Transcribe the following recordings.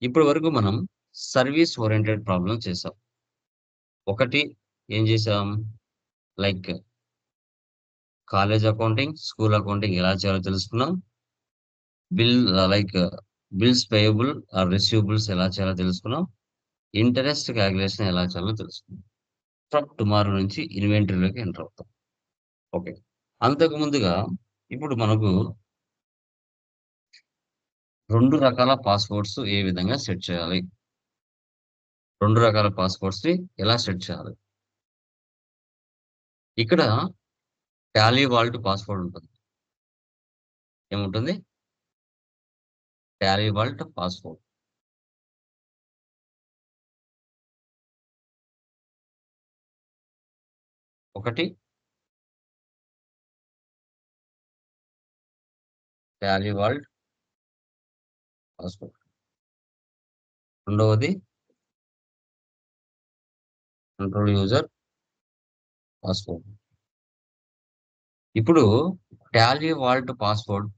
ఇప్పటి వరకు మనం సర్వీస్ ఓరియెంటెడ్ ప్రాబ్లమ్ చేసాం. ఒకటి ఏం చేసాం? Like college accounting, school accounting ఎలా చేయాలో తెలుసుకున్నాం. Bill like bills payable or receivables ఎలా చేయాలో తెలుసుకున్నాం. ఇంటరెస్ట్ కాలిక్యులేషన్ ఎలా చేయాలో తెలుసుకున్నాం. ఫ్రమ్ టుమారో నుంచి ఇన్వెంటరీలోకి ఎంటర్ అవుతాం. ఓకే. అంతకు ముందుగా ఇప్పుడు మనకు 2 రకాల పాస్‌వర్డ్స్ ఏ విధంగా సెట్ చేయాలి? 2 రకాల పాస్‌వర్డ్స్‌ని ఎలా సెట్ చేయాలి? ఇక్కడ టాలీ వాల్ట్ పాస్‌వర్డ్ ఉంటుంది. ఏముంటుంది? Tally vault password. ఒకటి టాలీ వాల్ట్ పాస్‌వర్డ్. రెండవది కంట్రోల్ యూజర్ పాస్‌వర్డ్. ఇప్పుడు టాలీ వాల్ట్ పాస్‌వర్డ్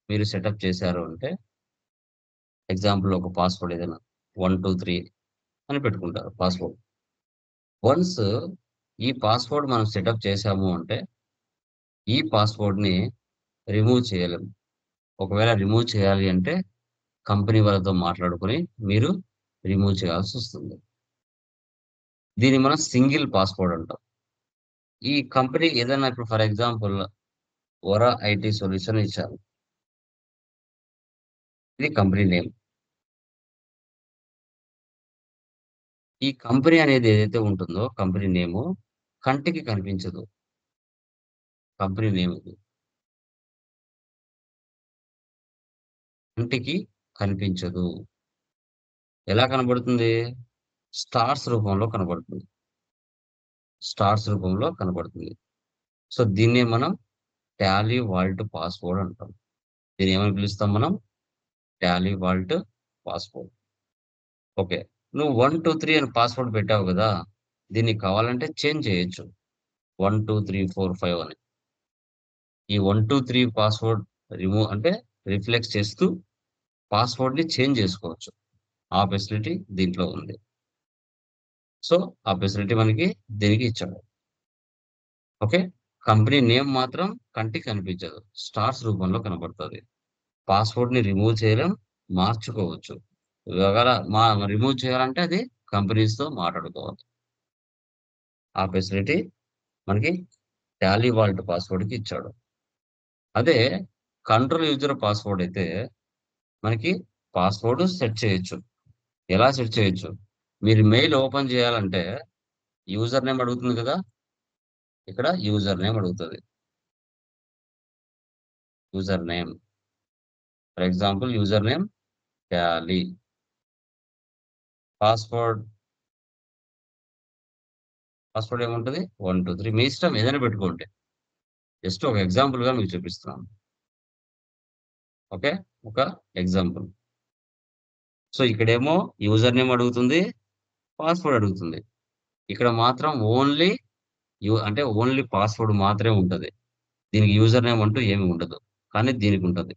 మీరు సెటప్ చేశారు అంటే ఎగ్జాంపుల్ ఒక పాస్‌వర్డ్ ఏదైనా 1, 2, 3 అని పెట్టుకుంటారు పాస్‌వర్డ్. వన్స్ ఈ పాస్‌వర్డ్ మనం సెటప్ చేశాము అంటే ఈ పాస్‌వర్డ్‌ని రిమూవ్ చేయలేము. ఒకవేళ రిమూవ్ చేయాలి అంటే కంపెనీ వాళ్ళతో మాట్లాడుకొని మీరు రిమూవ్ చేయాల్సొస్తుంది. దీన్ని మనం సింగిల్ పాస్‌వర్డ్ అంటాం. ఈ కంపెనీ ఏదైనా ఇప్పుడు for example Vara IT solution ఇచ్చారు. ఇది కంపెనీ నేమ్. ఈ కంపెనీ అనేది ఏదైతే ఉంటుందో కంపెనీ నేము కంటికి కనిపించదు. కంపెనీ నేమ్ ఇది. కంటికి కనిపించదు. ఎలా కనబడుతుంది? స్టార్స్ రూపంలో కనబడుతుంది. స్టార్స్ రూపంలో కనబడుతుంది. సో, దీన్నే మనం టాలీ వాల్ట్ పాస్‌వర్డ్ అంటాం. దీన్నేమని పిలుస్తాం మనం? Tally vault password. ఓకే. నువ్వు 1, 2, 3 అని పాస్‌వర్డ్ పెట్టావు గదా! దీన్ని కావాలంటే చేంజ్ చేయొచ్చు. 1, 2, 3, 4, 5 అని. ఈ 1, 2, 3 పాస్‌వర్డ్ రిమూవ్ అంటే రిఫ్లెక్స్ చేస్తూ పాస్‌వర్డ్‌ని చేంజ్ జేసుకోవచ్చు. ఆ ఫెసిలిటీ దీంట్లో ఉంది. సో, ఆ ఫెసిలిటీ మనకి దీనికి ఇచ్చాడు. ఓకే. కంపెనీ నేమ్ మాత్రం కంటికి కనిపించదు. స్టార్స్ రూపంలో కనబడుతది. పాస్‌వర్డ్‌ని రిమూవ్ చేయలేం, మార్చుకోవచ్చు. ఒకవేళ రిమూవ్ చేయాలంటే అది కంపెనీస్‌తో మాట్లాడుకోవాలి. ఆ ఫెసిలిటీ మనకి టాలీ వాల్ట్ పాస్‌వర్డ్‌కి ఇచ్చాడు. అదే కంట్రోల్ యూజర్ పాస్‌వర్డ్ అయితే మనకి పాస్‌వర్డ్ సెట్ చేయొచ్చు. ఎలా సెట్ చేయొచ్చు? మీరు మెయిల్ ఓపెన్ చేయాలంటే యూజర్ నేమ్ అడుగుతుంది కదా! ఇక్కడ యూజర్ నేమ్ అడుగుతది. User name. For example user name Tally. Password, password ఏముంటది? 1, 2, 3 మీ ఇష్టం ఏదైనా పెట్టుకోండి. జస్ట్ ఒక ఎగ్జాంపుల్‌గా మీకు చూపిస్తున్నాను. ఓకే. ఒక ఎగ్జాంపుల్. సో, ఇక్కడేమో యూజర్ నేమ్ అడుగుతుంది. పాస్‌వర్డ్ అడుగుతుంది. ఇక్కడ మాత్రం ఓన్లీ అంటే ఓన్లీ పాస్‌వర్డ్ మాత్రమే ఉంటది. దీనికి యూజర్ నేమ్ అంటూ ఏమి ఉండదు. కానీ దీనికుంటది.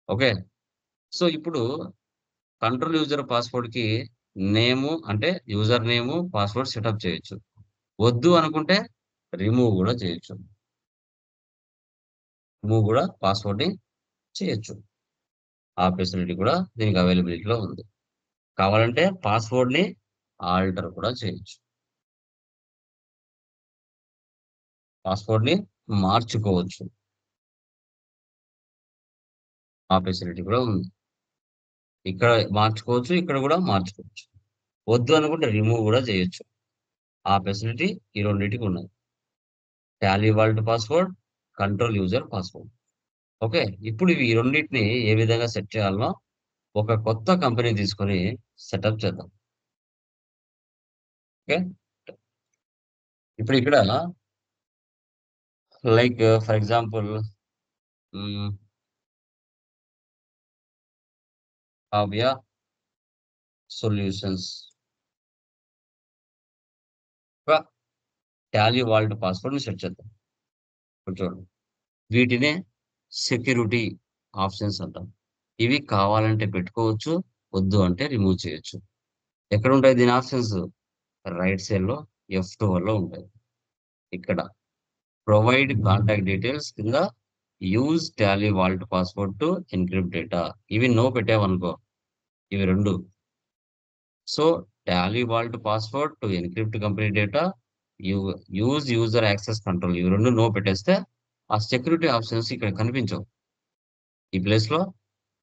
ఓకే. సో, ఇప్పుడు కంట్రోల్ యూజర్ పాస్‌వర్డ్‌కి అంటే యూజర్ నేము, పాస్‌వర్డ్ సెటప్ చేయొచ్చు. వద్దు అనుకుంటే రిమూవ్ గూడా చేయొచ్చు. రిమూవ్ గూడా పాస్‌వర్డ్‌ని చేయొచ్చు. ఆ ఫెసిలిటీ కూడా దీనికి అవైలబిలిటీలో ఉంది. కావాలంటే పాస్‌వర్డ్‌ని ఆల్టర్ కూడా చేయొచ్చు. పాస్‌వర్డ్‌ని మార్చుకోవచ్చు. ఆ ఫెసిలిటీ కూడా ఉంది. ఇక్కడ మార్చుకోవచ్చు. ఇక్కడ గూడా మార్చుకోవచ్చు. వద్దు అనుకుంటే రిమూవ్ గూడా చేయొచ్చు. ఆ ఫెసిలిటీ ఈ రెండిటికి ఉన్నది. Tally vault password, control user password. Okay. ఇప్పుడు ఈ రెండిటిని ఏ విధంగా సెట్ చేయాలనో ఒక కొత్త కంపెనీ తీసుకొని సెటప్ చేద్దాం. ఓకే. ఇప్పుడు ఇక్కడ లైక్ ఫర్ ఎగ్జాంపుల్ హ్మ్. కావ్య సొల్యూషన్స్ ఒక టాలీ వాల్ట్ పాస్‌వర్డ్‌ని సెట్ చేద్దాం. ఇప్పుడు చూడండి. వీటినే సెక్యూరిటీ ఆప్షన్స్ అంటాం. ఇవి కావాలంటే పెట్టుకోవచ్చు. వద్దు అంటే రిమూవ్ చేయొచ్చు. ఎక్కడ ఉంటాయి దీని ఆప్షన్స్? రైట్ సైడ్‌లో F12లో ఉంటాయి. ఇక్కడ ప్రొవైడ్ కాంటాక్ట్ డీటెయిల్స్ కింద use Tally vault password to encrypt data. ఇవి నో పెట్టావనుకో, ఇవి 2. So Tally vault password to encrypt company data, you use user access control, ఇవి 2 నో పెట్టేస్తే ఆ సెక్యూరిటీ ఆప్షన్స్ ఇక్కడ కనిపించవు. ఈ ప్లేస్‌లో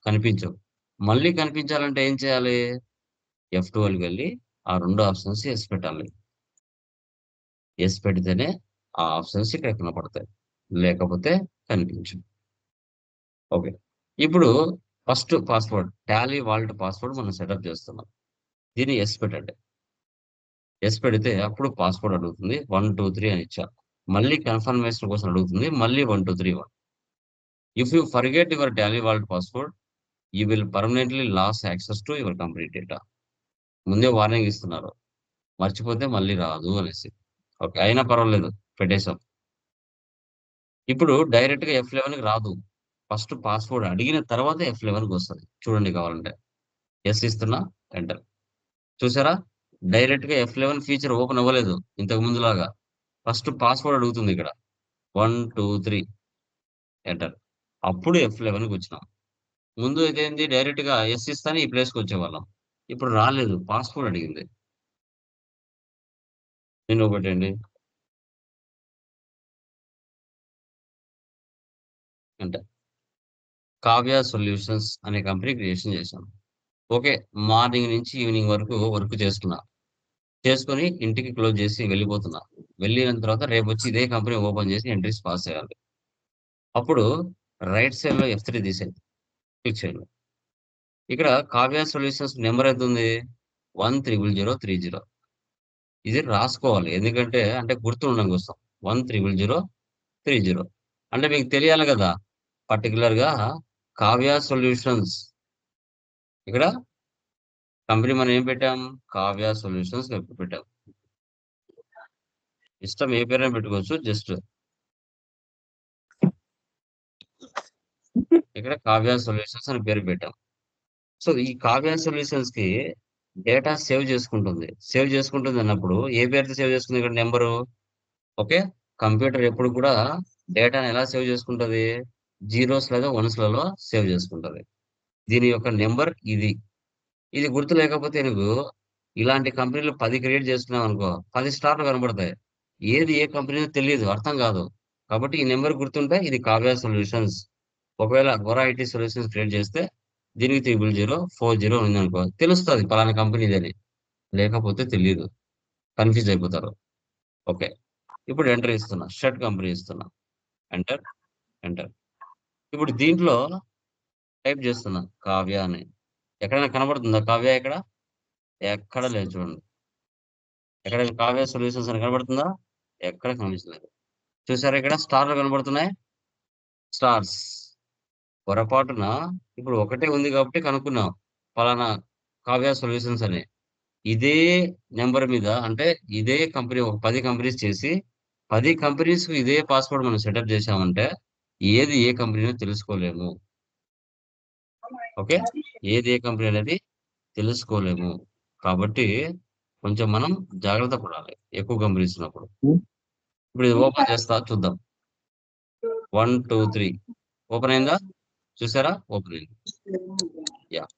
కనిపించవు. మళ్ళీ కనిపించాలంటే ఏం చేయాలి? F12కి వెళ్లి ఆ 2 ఆప్షన్స్ యెస్ పెట్టాలి. యెస్ పెడితేనే ఆ ఆప్షన్స్ ఇక్కడ కనపడతాయి. లేకపోతే కనిపించవు. ఓకే. ఇప్పుడు first password Tally vault password మనం సెటప్ చేస్తున్నాం. దీన్ని యెస్ పెట్టండి. యెస్ పెడితే అప్పుడు పాస్వర్డ్ అడుగుతుంది. 1, 2, 3 అని ఇచ్చా. మళ్ళీ కన్ఫర్మేషన్ కోసం అడుగుతుంది. మళ్ళీ 1, 2, 3, 1. If you forget your Tally vault password, you will పర్మనెంట్‌లీ lose access to your complete data. ముందే వార్నింగ్ ఇస్తున్నారు. మర్చిపోతే మళ్ళీ రాదు అనేసి. ఓకే. అయినా పర్వాలేదు. పెట్టేసాం. ఇప్పుడు డైరెక్ట్‌గా F11కి రాదు. ఫస్ట్ పాస్వర్డ్ అడిగిన తర్వాత F11కి వస్తది. చూడండి కావాలంటే. యెస్ ఇస్తున్నా, ఎంటర్. చూసారా? డైరెక్ట్‌గా F11 ఫీచర్ ఓపెన్ అవ్వలేదు ఇంతకు ముందులాగా. ఫస్ట్ పాస్వర్డ్ అడుగుతుంది ఇక్కడ. 1, 2, 3 ఎంటర్. అప్పుడు F11కొచ్చినాం. ముందు అయితే ఏంది డైరెక్ట్‌గా యెస్ ఇస్తానే ఈ ప్లేస్‌కొచ్చేవాళ్ళం. ఇప్పుడు రాలేదు. పాస్వర్డ్ అడిగింది. దీన్ని ఒకటండి. అంటే కావ్య సొల్యూషన్స్ అనే కంపెనీ క్రియేషన్ చేశాం. ఓకే. మార్నింగ్ నుంచి ఈవినింగ్ వరకు వర్క్ చేసుకున్నా. చేసుకొని ఇంటికి క్లోజ్ చేసి వెళ్ళిపోతున్నా. వెళ్ళిన తర్వాత రేపొచ్చి ఇదే కంపెనీ ఓపెన్ చేసి ఎంట్రీస్ పాస్ చేయాలి. అప్పుడు రైట్ సైడ్‌లో F3 తీసేయండి. క్లిక్ చేయండి. ఇక్కడ కావ్య సొల్యూషన్స్ నంబర్ ఎంతుంది? 1003030. ఇది రాసుకోవాలి. ఎందుకంటే అంటే గుర్తుండడం కోసం. 1003030. అంటే మీకు తెలియాలి గదా! పర్టిక్యులర్‌గా కావ్య సొల్యూషన్స్. ఇక్కడ కంపెనీ మనం ఏం పెట్టాం? కావ్య సొల్యూషన్స్ పెట్టాం. ఇష్టం ఏ పేరైనా పెట్టుకోవచ్చు. జస్ట్ ఇక్కడ కావ్య సొల్యూషన్స్ అని పేరు పెట్టాం. సో, ఈ కావ్య సొల్యూషన్స్‌కి డేటా సేవ్ చేసుకుంటుంది. సేవ్ చేసుకుంటుంది అన్నప్పుడు ఏ పేరుతో సేవ్ చేసుకుంది ఇక్కడ నంబరు? ఓకే. కంప్యూటర్ ఎప్పుడు కూడా డేటాను ఎలా సేవ్ చేసుకుంటది? జీరోస్ లేదా వన్స్‌లలో సేవ్ చేసుకుంటది. దీని యొక్క నంబర్ ఇది. ఇది గుర్తు లేకపోతే నువ్వు ఇలాంటి కంపెనీలు 10 క్రియేట్ చేసుకున్నావనుకో 10 స్టార్‌లు కనపడతాయి. ఏది ఏ కంపెనీయో తెలీదు. అర్థం కాదు. కాబట్టి ఈ నంబర్ గుర్తుంటే ఇది కావ్య సొల్యూషన్స్. ఒకవేళ గోరా ఐటీ సొల్యూషన్స్ క్రియేట్ చేస్తే దీనికి 0040 ఉందనుకో తెలుస్తది పలానా కంపెనీదని. లేకపోతే తెలీదు. కన్‌ఫ్యూజ్ అయిపోతారు. ఓకే. ఇప్పుడు ఎంటర్ ఇస్తున్నా. షర్ట్ కంపెనీ ఇస్తున్నా. Enter, enter. ఇప్పుడు దీంట్లో టైప్ చేస్తున్నా కావ్య అని. ఎక్కడైనా కనబడుతుందా కావ్య ఇక్కడ? ఎక్కడ లేదు చూడండి. ఎక్కడైనా కావ్య సొల్యూషన్స్ అని కనబడుతుందా? ఎక్కడ కనిపించలేదు. చూసారా ఇక్కడ స్టార్‌లు కనబడుతున్నాయి? స్టార్స్. పొరపాటున ఇప్పుడు ఒకటే ఉంది కాబట్టి కనుక్కున్నాం. పలానా కావ్య సొల్యూషన్స్ అని. ఇదే నంబర్ మీద అంటే ఇదే కంపెనీ ఒక 10 కంపెనీస్ చేసి 10 కంపెనీస్‌కి ఇదే పాస్వర్డ్ మనం సెటప్ చేశామంటే ఏది ఏ కంపెనీనో తెలుసుకోలేము. ఓకే. ఏది ఏ కంపెనీ అనేది తెలుసుకోలేము. కాబట్టి కొంచెం మనం జాగ్రత్త పడాలి. ఎక్కువ కంపెనీస్ ఉన్నప్పుడు. ఇప్పుడు ఇది ఓపెన్ చేస్తా చూద్దాం. 1, 2, 3 ఓపెన్ అయిందా? చూసారా? ఓపెన్ అయింది. యాహ్!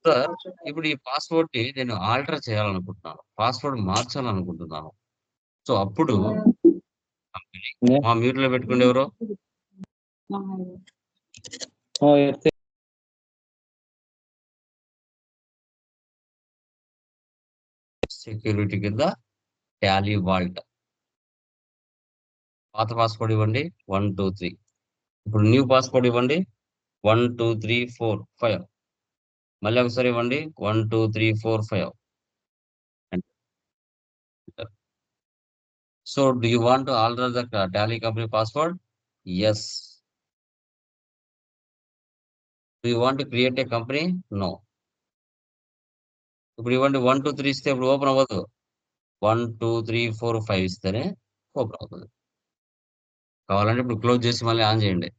సార్ ఇప్పుడు ఈ పాస్‌వర్డ్‌ని నేను ఆల్టర్ చేయాలనుకుంటున్నాను. పాస్‌వర్డ్ మార్చాలనుకుంటున్నాను. సో, అప్పుడు కంపెనీ మ్యూట్‌లో పెట్టుకోండి ఎవరు? సెక్యూరిటీ కింద టాలీ వాల్ట్. పాత పాస్‌వర్డ్ ఇవ్వండి. 1, 2, 3 ఇప్పుడు న్యూ పాస్‌వర్డ్ ఇవ్వండి. 1, 2, 3, 4, 5 మళ్ళీ ఒకసారి ఇవ్వండి. 1, 2, 3, 4, 5 enter. So, do you want to alter the Tally company password? Yes. Do you want to create a company? No. ఇప్పుడు ఇవ్వండి 1, 2, 3 ఇస్తే ఇప్పుడు ఓపెన్ అవ్వదు. 1, 2, 3, 4, 5 ఇస్తేనే ఓపెన్ అవుతది. కావాలంటే ఇప్పుడు క్లోజ్ చేసి మళ్ళీ ఆన్ చేయండి.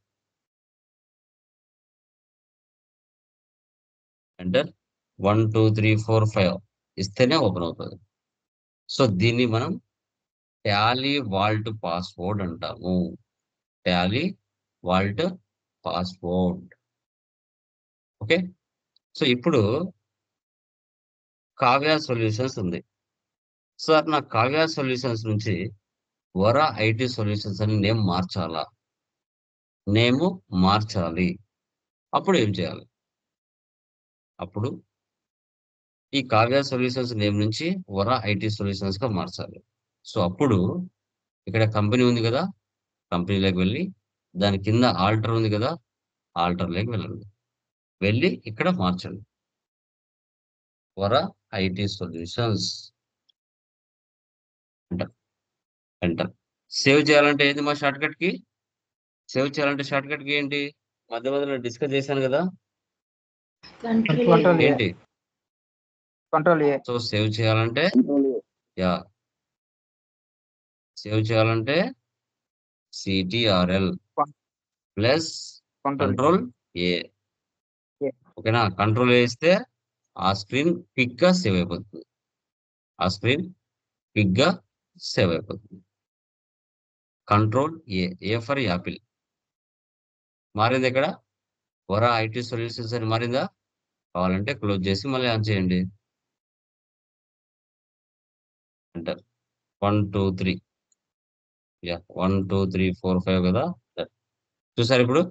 ఎంటర్. 1 2 3 4 5 ఇస్తేనే ఓపెన్ అవుతుంది. సో దీన్ని మనం టాలీ వాల్ట్ పాస్వర్డ్ అంటాము. Tally vault password. Okay. So ఇప్పుడు కావ్య సొల్యూషన్స్ ఉంది. సార్ నాకు కావ్య సొల్యూషన్స్ నుంచి వరా ఐటీ సొల్యూషన్స్ అని నేమ్ మార్చాలా? నేము మార్చాలి. అప్పుడు ఏం చేయాలి? అప్పుడు ఈ కావ్య సొల్యూషన్స్ నేమ్ నుంచి వరా ఐటీ సొల్యూషన్స్ గా మార్చాలి. సో అప్పుడు ఇక్కడ కంపెనీ ఉంది కదా, కంపెనీలోకి వెళ్ళి దాని కింద ఆల్టర్ ఉంది కదా, ఆల్టర్లోకి వెళ్ళండి. వెళ్ళి ఇక్కడ మార్చండి. Vara IT solutions enter. Enter. Save చేయాలంటే ఏంది మా షార్ట్ కట్ కి? సేవ్ చేయాలంటే షార్ట్ కట్ కి ఏంటి? మధ్య మధ్యలో డిస్కస్ చేశాను కదా. కంట్రోల్ ఏంటి? Control A. సో సేవ్ చేయాలంటే యా సేవ్ చేయాలంటే సిటిఆర్ఎల్ ప్లస్ కంట్రోల్ ఏ. ఓకేనా? కంట్రోల్ వేస్తే ఆ స్క్రీన్ క్విక్ గా సేవ్ అయిపోతుంది. ఆ స్క్రీన్ క్విక్ గా సేవ్ అయిపోతుంది. Control A. A for Apple. మారింది ఇక్కడ వరా ఐటీ సొల్యూషన్స్ అని మారిందా? కావాలంటే క్లోజ్ చేసి మళ్ళీ ఆన్ చేయండి. ఎంటర్. 1 2 3 యా 1 2 3 4 5 కదా. చూసారు ఇప్పుడు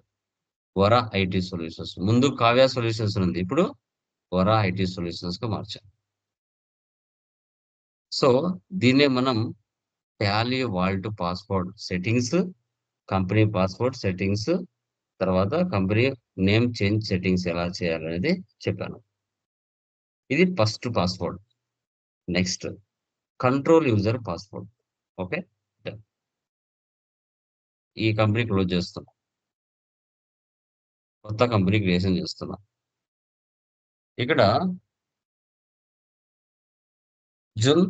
వరా ఐటీ సొల్యూషన్స్. ముందు కావ్య సొల్యూషన్స్ ఉంది, ఇప్పుడు వరా ఐటీ సొల్యూషన్స్ గా మార్చాం. సో దీన్నే మనం Tally vault password settings, company password settings, తర్వాత కంపెనీ నేమ్ చేంజ్ సెట్టింగ్స్ ఎలా చేయాలనేది చెప్పాను. ఇది first password. Next control user password. Okay. ఈ కంపెనీ క్లోజ్ చేస్తున్నాం, కొత్త కంపెనీ క్రియేషన్ చేస్తున్నాం. ఇక్కడ Arjun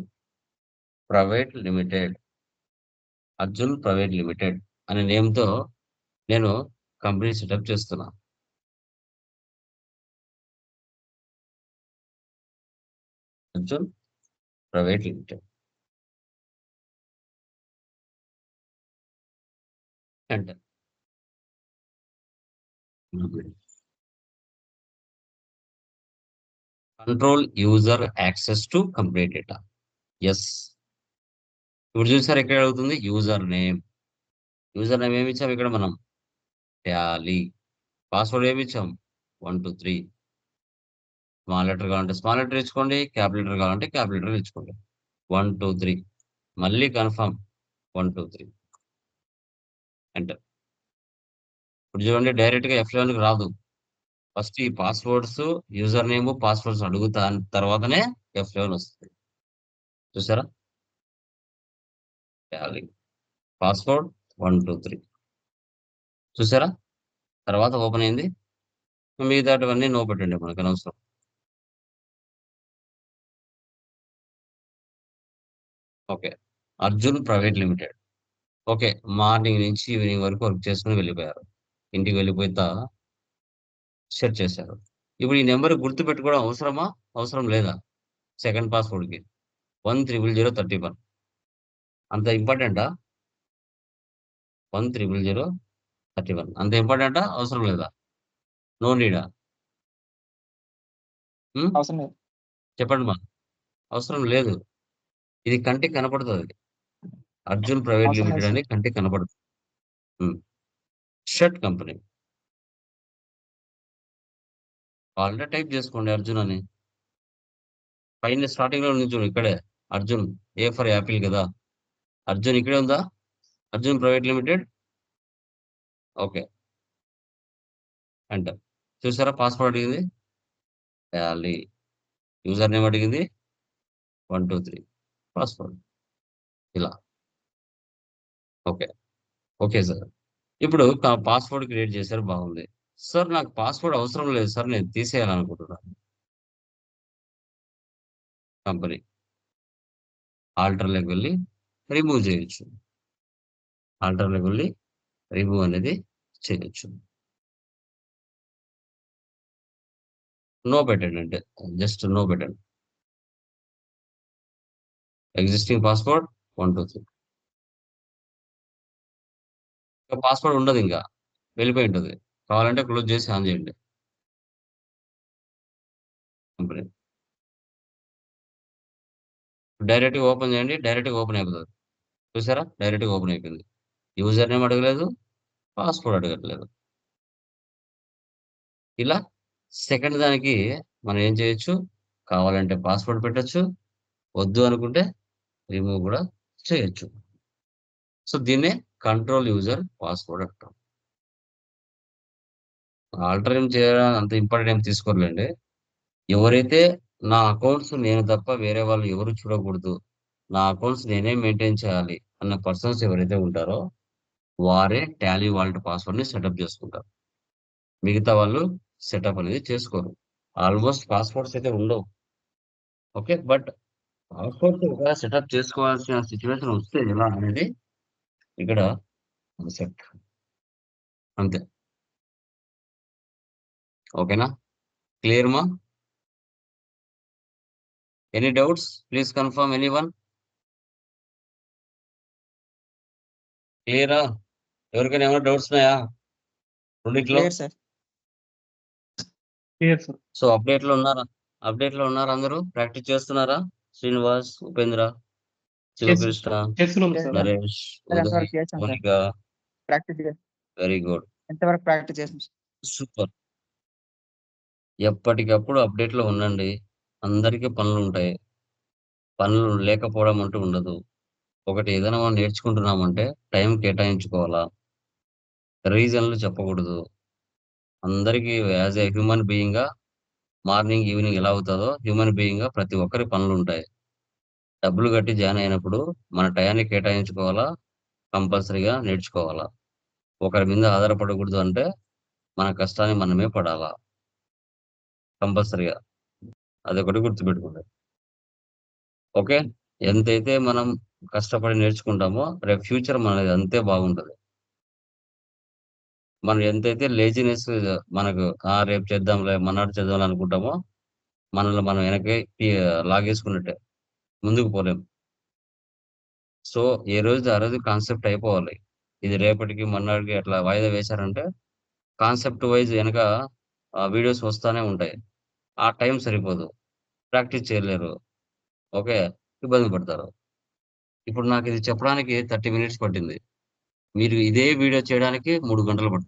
private limited, Arjun private limited అనే నేమ్తో నేను కంపెనీ సెటప్ చేస్తున్నా. Arjun private limited. Enter. Control user access to complete data. Yes. ఇప్పుడు చూసారు ఎక్కడ అడుగుతుంది యూజర్ నేమ్. యూజర్ నేమ్ ఏమి ఇచ్చాం ఇక్కడ మనం? టాలీ. పాస్వర్డ్ ఏమి ఇచ్చాం? 1 2 3. స్మాల్ లెటర్ కావాలంటే స్మాల్ లెటర్ ఇచ్చుకోండి, క్యాపిటల్ కావాలంటే క్యాపిటల్ ఇచ్చుకోండి. 1 2 3 మళ్ళీ కన్ఫర్మ్. 1 2 3 ఎంటర్. ఇప్పుడు చూడండి డైరెక్ట్ గా F11కి రాదు. ఫస్ట్ ఈ పాస్వర్డ్స్, యూజర్ నేమ్, పాస్వర్డ్స్ అడుగుతా తర్వాతనే F11 వస్తుంది. చూసారా? టాలీ పాస్వర్డ్ 1 2 3 చూసారా? తర్వాత ఓపెన్ అయింది. మిగతావన్నీ నో పెట్టండి, మనకు అనవసరం. Okay. Arjun private limited. Okay. Morning నుంచి ఈవినింగ్ వరకు వర్క్ చేసుకుని వెళ్ళిపోయారు. ఇంటికి వెళ్ళిపోతా సెట్ చేశారు. ఇప్పుడు ఈ నెంబర్ గుర్తు పెట్టుకోవడం అవసరమా? అవసరం లేదా? సెకండ్ పాస్వర్డ్ కి 1000131 అంత ఇంపార్టెంటా? 1000131 అంత ఇంపార్టెంటా? అవసరం లేదా? నో నీడా? అవసరం లేదు. చెప్పండి మా. అవసరం లేదు. ఇది కంటికి కనపడుతుంది. అర్జున్ ప్రైవేట్ అవసరం లేదు లిమిటెడ్ సార్. అని కంటికి కనపడుతుంది. షర్ట్ కంపెనీ కావాలంటే టైప్ చేసుకోండి అర్జున్ అని. పైన స్టార్టింగ్ లో ఉంది చూడు, ఇక్కడే అర్జున్. ఏ ఫర్ యాపిల్ కదా. అర్జున్ ఇక్కడే ఉందా? Arjun private limited. Okay. Enter. చూసారా? పాస్వర్డ్ అడిగింది, టాలీ. యూజర్ నేమ్ అడిగింది, 1 2 3 పాస్వర్డ్. ఇలా. ఓకే. Okay sir. ఇప్పుడు పాస్వర్డ్ క్రియేట్ చేశారు, బాగుంది. సార్ నాకు పాస్వర్డ్ అవసరం లేదు సార్, నేను తీసేయాలనుకుంటున్నాను. కంపెనీ ఆల్టర్లోకి వెళ్ళి రిమూవ్ చేయొచ్చు. ఆల్టర్లోకి వెళ్ళి రిమూవ్ అనేది చేయొచ్చు. నో పెట్టండి అంటే. జస్ట్ నో పెట్టండి. Existing password 1, 2, 3. ఇంకా పాస్వర్డ్ ఉండదు ఇంకా. వెళ్ళిపోయి ఉంటది. కావాలంటే క్లోజ్ చేసి ఆన్ చేయండి. కంపెనీ. డైరెక్ట్‌గా ఓపెన్ చేయండి. డైరెక్ట్‌గా ఓపెన్ అయిపోతది. చూసారా? డైరెక్ట్‌గా ఓపెన్ అయిపోయింది. యూజర్ నేమ్ అడగలేదు. పాస్వర్డ్ అడగట్లేదు. ఇలా సెకండ్ దానికి మనం ఏం చేయొచ్చు? కావాలంటే పాస్వర్డ్ పెట్టొచ్చు. వద్దు అనుకుంటే రిమూవ్ గూడా చేయొచ్చు. సో, దీన్నే కంట్రోల్ యూజర్ పాస్వర్డ్ అంటాం. ఆల్టర్ ఏం చేయడం అంత ఇంపార్టెంట్ ఏం తీసుకోరులెండి. ఎవరైతే నా అకౌంట్స్ నేను తప్ప వేరే వాళ్ళు ఎవరు చూడకూడదు. నా అకౌంట్స్ నేనే మెయింటైన్ చేయాలి అన్న పర్సన్స్ ఎవరైతే ఉంటారో వారే టాలీ వాలెట్ పాస్వర్డ్‌ని సెటప్ చేసుకుంటారు. మిగతా వాళ్ళు సెటప్ అనేది చేసుకోరు. ఆల్‌మోస్ట్ పాస్‌వర్డ్స్ అయితే ఉండవు. ఓకే. బట్ పాస్‌వర్డ్స్ ఒకవేళ సెటప్ చేసుకోవాల్సిన సిట్యుయేషన్ వస్తే ఎలా అనేది ఇక్కడ కాన్సెప్ట్. అంతే. ఓకేనా? క్లియర్ మా? Any doubts? Please confirm anyone? క్లియరా? ఎవరికైనా ఏమైనా డౌట్స్ ఉన్నాయా? రెండిట్లో? Clear sir. Clear sir. So, అప్‌డేట్‌లో ఉన్నారా అందరూ? ప్రాక్టీస్ చేస్తున్నారా? శ్రీనివాస్, ఉపేంద్ర, శివకృష్ణ, చేస్తున్నాం సార్. నరేష్, సార్ ఉదయ్, ఎంతవరకు చేసాం sir. Mounika. Practice very good. ఎంతవరకు ప్రాక్టీస్ చేసాం సార్. సూపర్. ఎప్పటికప్పుడు అప్‌డేట్‌లో ఉండండి. అందరికీ పనులుంటాయి. పనులు లేకపోవడం అంటూ ఉండదు. ఒకటి ఏదైనా మనం నేర్చుకుంటున్నామంటే టైం కేటాయించుకోవాలా. రీజన్‌లు చెప్పకూడదు. అందరికీ యాస్ ఎ హ్యూమన్ బీయింగ్‌గా మార్నింగ్, ఈవినింగ్ ఎలా అవుతదో హ్యూమన్ బీయింగ్‌గా ప్రతి ఒక్కరి పనులుంటాయి. డబ్బులు కట్టి జాయిన్ అయినప్పుడు మన టయాన్ని కేటాయించుకోవాలా. కంపల్సరీగా నేర్చుకోవాలా. ఒకరి మీద ఆధారపడకూడదు అంటే మన కష్టాన్ని మనమే పడాలా. కంపల్సరీగా. అదొకటి గుర్తుపెట్టుకోండి. ఓకే. ఎంతైతే మనం కష్టపడి నేర్చుకుంటామో రేపు ఫ్యూచర్ మనది అంతే బాగుంటది. మనం ఎంతైతే లేజినెస్ మనకు రేపు చేద్దాంలే, మర్నాడు చేద్దాంలే అనుకుంటామో మనల్ని మనం వెనక్కి లాగేసుకున్నట్టే. ముందుకు పోలేం. సో, ఏ రోజుది ఆ రోజు కాన్సెప్ట్ అయిపోవాలి. ఇది రేపటికి, మర్నాడికి అట్లా వాయిదా వేశారంటే కాన్సెప్ట్ వైస్ వెనక వీడియోస్ వస్తానే ఉంటాయి. ఆ టైం సరిపోదు. ప్రాక్టీస్ చేయలేరు. ఓకే. ఇబ్బంది పడతారు. ఇప్పుడు నాకిది చెప్పడానికి 30 మినిట్స్ పట్టింది. మీరు ఇదే వీడియో చేయడానికి 3 గంటలు పడుతుంది.